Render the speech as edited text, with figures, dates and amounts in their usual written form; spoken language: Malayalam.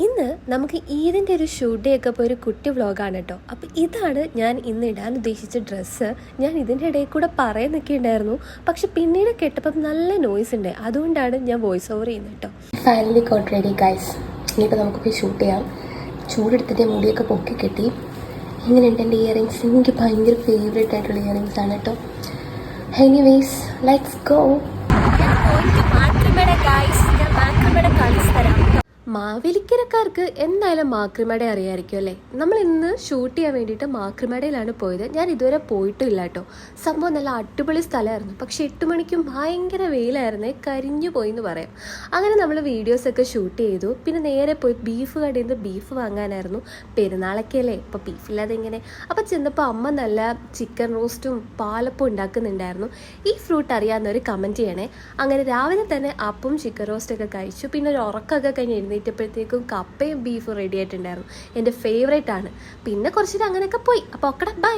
ഇന്ന് നമുക്ക് ഈദിൻ്റെ ഒരു ഷൂട്ട് ഡേ ഒക്കെ ഇപ്പോൾ ഒരു കുട്ടി വ്ളോഗാണ് കേട്ടോ. അപ്പോൾ ഇതാണ് ഞാൻ ഇന്ന് ഇടാൻ ഉദ്ദേശിച്ച ഡ്രസ്സ്. ഞാൻ ഇതിൻ്റെ ഇടയിൽ കൂടെ പറയാൻ നിൽക്കിയിട്ടുണ്ടായിരുന്നു, പക്ഷെ പിന്നീട് കേട്ടപ്പം നല്ല നോയ്സ് ഉണ്ട്, അതുകൊണ്ടാണ് ഞാൻ വോയിസ് ഓവർ ചെയ്യുന്നത് കേട്ടോ. Finally got ready guys. ഇനിയിപ്പോൾ നമുക്ക് പോയി ഷൂട്ട് ചെയ്യാം. ചൂടെടുത്തിട്ട് മുടിയൊക്കെ പൊക്കി കെട്ടി. ഇങ്ങനെയുണ്ട് എൻ്റെ ഇയറിങ്സ്. എനിക്ക് ഭയങ്കര ഫേവറേറ്റ് ആയിട്ടുള്ള ഇയറിങ്സ് ആണ് കേട്ടോ. Anyways let's go. മാവേലിക്കരക്കാർക്ക് എന്തായാലും മാക്രിമട അറിയാമായിരിക്കും അല്ലേ. നമ്മൾ ഇന്ന് ഷൂട്ട് ചെയ്യാൻ വേണ്ടിയിട്ട് മാക്രിമടയിലാണ് പോയത്. ഞാൻ ഇതുവരെ പോയിട്ടില്ല കേട്ടോ. സംഭവം നല്ല അടിപൊളി സ്ഥലമായിരുന്നു, പക്ഷെ 8 മണിക്കും ഭയങ്കര വെയിലായിരുന്നേ, കരിഞ്ഞു പോയി എന്ന് പറയാം. അങ്ങനെ നമ്മൾ വീഡിയോസൊക്കെ ഷൂട്ട് ചെയ്തു. പിന്നെ നേരെ പോയി ബീഫ് കടയിൽ നിന്ന് ബീഫ് വാങ്ങാനായിരുന്നു. പെരുന്നാളൊക്കെ അല്ലേ, ഇപ്പോൾ ബീഫില്ലാതെ എങ്ങനെ. അപ്പോൾ ചെന്നപ്പോൾ അമ്മ നല്ല ചിക്കൻ റോസ്റ്റും പാലപ്പവും ഉണ്ടാക്കുന്നുണ്ടായിരുന്നു. ഈ ഫ്രൂട്ട് അറിയാവുന്നവർ കമൻറ്റ് ചെയ്യണേ. അങ്ങനെ രാവിലെ തന്നെ അപ്പവും ചിക്കൻ റോസ്റ്റൊക്കെ കഴിച്ചു. പിന്നെ ഒരു ഉറക്കമൊക്കെ കഴിഞ്ഞ് എഴുന്നേറ്റപ്പോഴത്തേക്കും കപ്പയും ബീഫും റെഡി ആയിട്ടുണ്ടായിരുന്നു. എൻ്റെ ഫേവറേറ്റ് ആണ്. പിന്നെ കുറച്ചിട്ട് അങ്ങനെയൊക്കെ പോയി. അപ്പോൾ ഓക്കടാ, ബൈ.